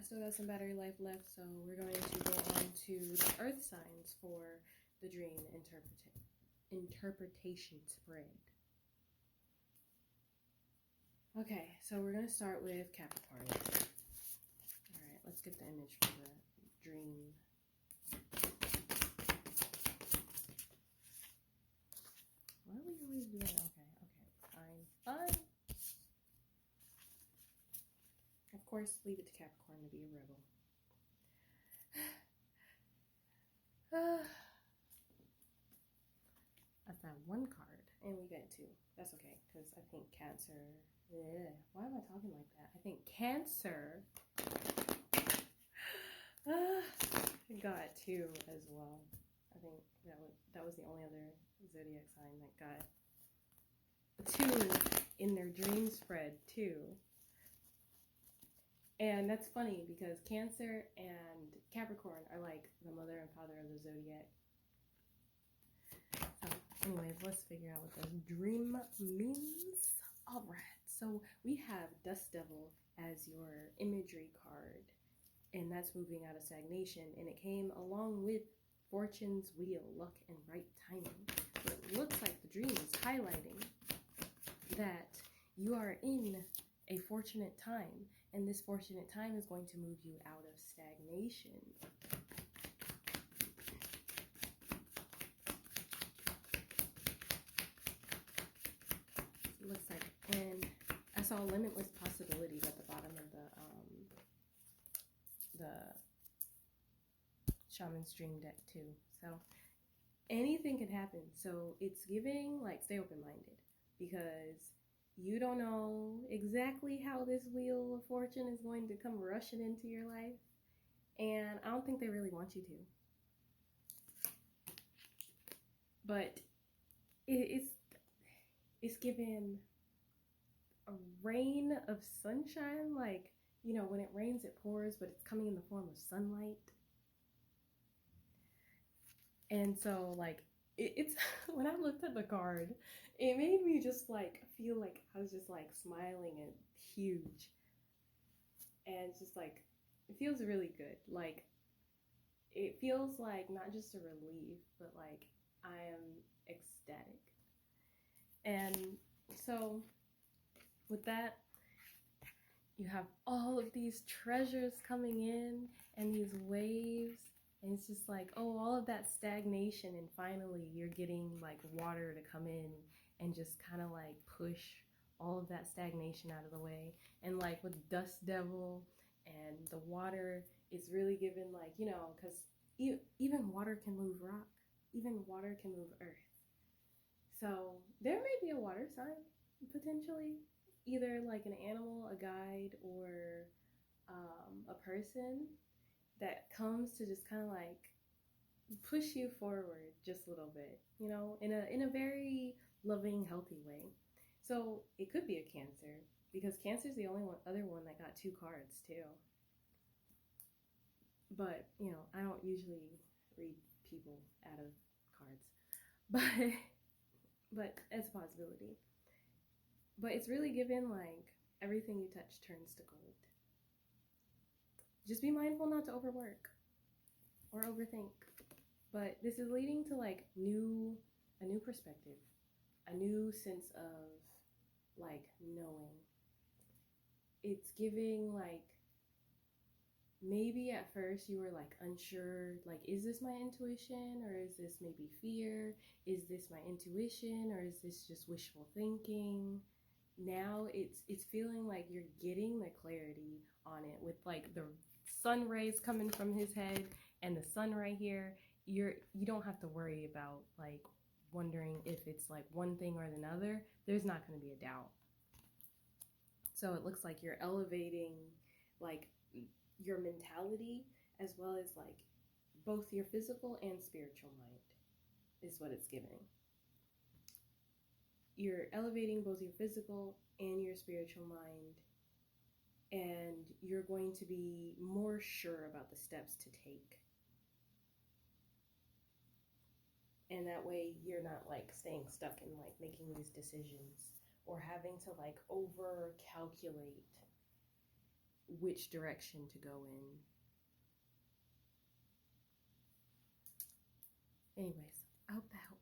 I still got some battery life left, so we're going to go on to the earth signs for the dream interpretation spread. Okay, so we're going to start with Capricorn. Alright, let's get the image for the dream. Why do we always do that? Okay, fine. Of course, leave it to Capricorn to be a rebel. I found one card, and we got two. That's okay, because I think Cancer... why am I talking like that? I think Cancer got two as well. I think that was the only other zodiac sign that got two in their dream spread too. And that's funny because Cancer and Capricorn are like the mother and father of the zodiac. So anyways, let's figure out what the dream means. All right, so we have Dust Devil as your imagery card, and that's moving out of stagnation, and it came along with Fortune's Wheel, luck and right timing. So it looks like the dream is highlighting that you are in a fortunate time, and this fortunate time is going to move you out of stagnation. It looks like, and I saw limitless possibilities at the bottom of the Shaman's Dream deck too. So anything can happen. So it's giving like stay open-minded, because you don't know exactly how this Wheel of Fortune is going to come rushing into your life, and I don't think they really want you to. But it's given a rain of sunshine, like, you know, when it rains it pours, but it's coming in the form of sunlight. And so like it's when I looked at the card, it made me just like feel like I was just like smiling and huge, and it's just like it feels really good. Like it feels like not just a relief, but like I am ecstatic. And so with that, you have all of these treasures coming in and these waves, and it's just like, oh, all of that stagnation, and finally you're getting like water to come in and just kind of like push all of that stagnation out of the way. And like with Dust Devil and the water, it's really given like, you know, because even water can move rock, even water can move earth. So there may be a water sign potentially, either like an animal, a guide, or a person that comes to just kind of like push you forward just a little bit, you know, in a very loving, healthy way. So it could be a Cancer, because Cancer is the only other one that got two cards too. But you know, I don't usually read people out of cards, but it's a possibility. But it's really given like everything you touch turns to gold. Just be mindful not to overwork or overthink. But this is leading to like a new perspective, a new sense of like knowing. It's giving like, maybe at first you were like unsure, like, is this my intuition, or is this maybe fear? Is this my intuition, or is this just wishful thinking? Now it's feeling like you're getting the clarity on it, with like the sun rays coming from his head and the sun right here. You don't have to worry about like wondering if it's like one thing or another. There's not going to be a doubt. So it looks like you're elevating like your mentality, as well as like both your physical and spiritual mind is what it's giving. You're elevating both your physical and your spiritual mind, and you're going to be more sure about the steps to take. And that way you're not like staying stuck in like making these decisions, or having to like over calculate which direction to go in. Anyways, I hope that helped.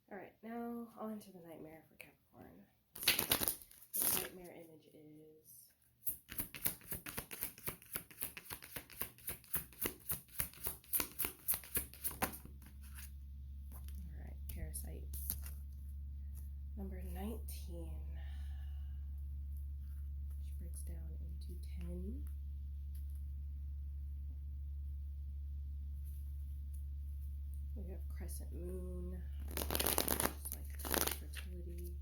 Alright, now on to the nightmare for Capricorn. The nightmare image is alright, parasite. Number 19. Which breaks down into 10. We have crescent moon, just like fertility.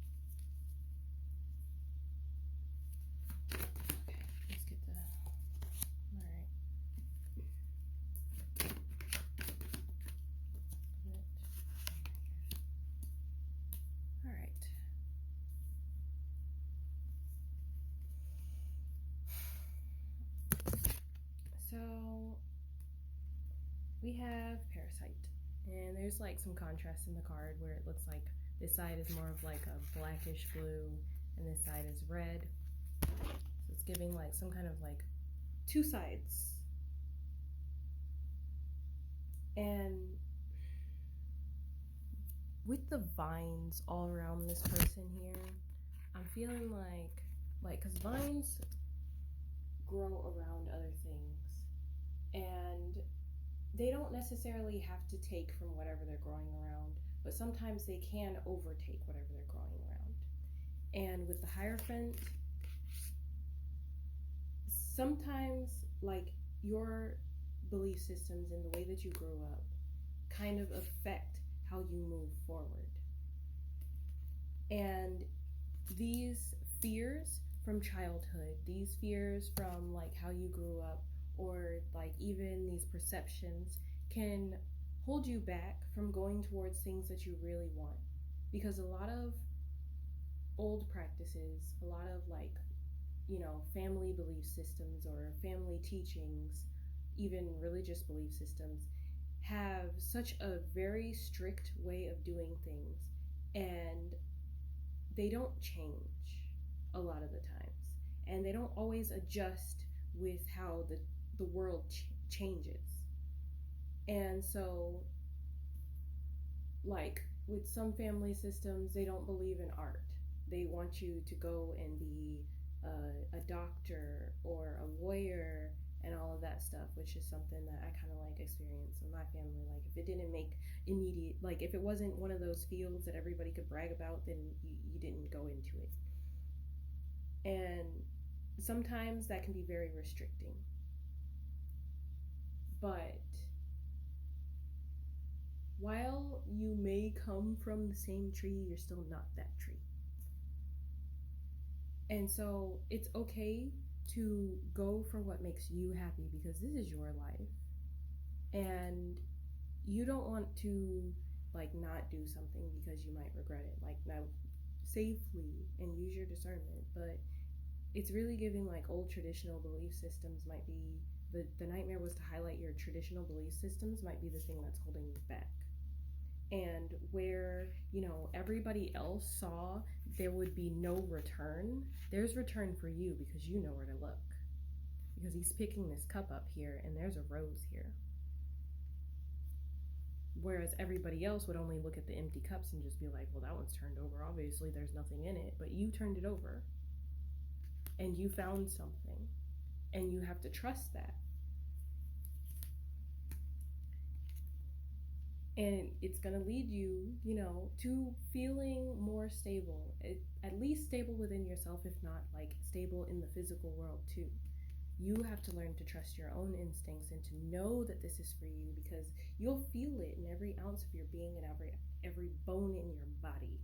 Okay, let's get the, alright. Alright. So, we have parasite. And there's like some contrast in the card where it looks like this side is more of like a blackish blue and this side is red. So it's giving like some kind of like two sides. And with the vines all around this person here, I'm feeling like, cause vines grow around other things and they don't necessarily have to take from whatever they're growing around, but sometimes they can overtake whatever they're growing around. And with the Hierophant, sometimes like your belief systems and the way that you grew up kind of affect how you move forward. And these fears from childhood, these fears from like how you grew up, or like even these perceptions can hold you back from going towards things that you really want. Because a lot of old practices, a lot of like, you know, family belief systems or family teachings, even religious belief systems, have such a very strict way of doing things, and they don't change a lot of the times, and they don't always adjust with how the world changes. And so like with some family systems, they don't believe in art. They want you to go and be a doctor or a lawyer and all of that stuff, which is something that I kind of like experienced in my family. Like if it didn't make immediate, like if it wasn't one of those fields that everybody could brag about, then you didn't go into it. And sometimes that can be very restricting. But while you may come from the same tree, you're still not that tree. And so it's okay to go for what makes you happy, because this is your life. And you don't want to like not do something because you might regret it. Like now, safely and use your discernment. But it's really giving like old traditional belief systems might be, the nightmare was to highlight your traditional belief systems might be the thing that's holding you back. And where, you know, everybody else saw there would be no return, there's return for you because you know where to look. Because he's picking this cup up here and there's a rose here. Whereas everybody else would only look at the empty cups and just be like, well, that one's turned over. Obviously there's nothing in it, but you turned it over and you found something, and you have to trust that. And it's going to lead you, you know, to feeling more stable, at least stable within yourself, if not like stable in the physical world too. You have to learn to trust your own instincts and to know that this is for you, because you'll feel it in every ounce of your being and every bone in your body.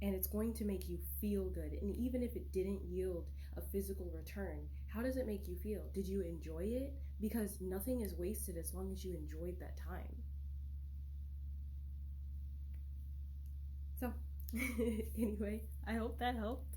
And it's going to make you feel good. And even if it didn't yield a physical return, how does it make you feel? Did you enjoy it? Because nothing is wasted as long as you enjoyed that time. So, anyway, I hope that helped.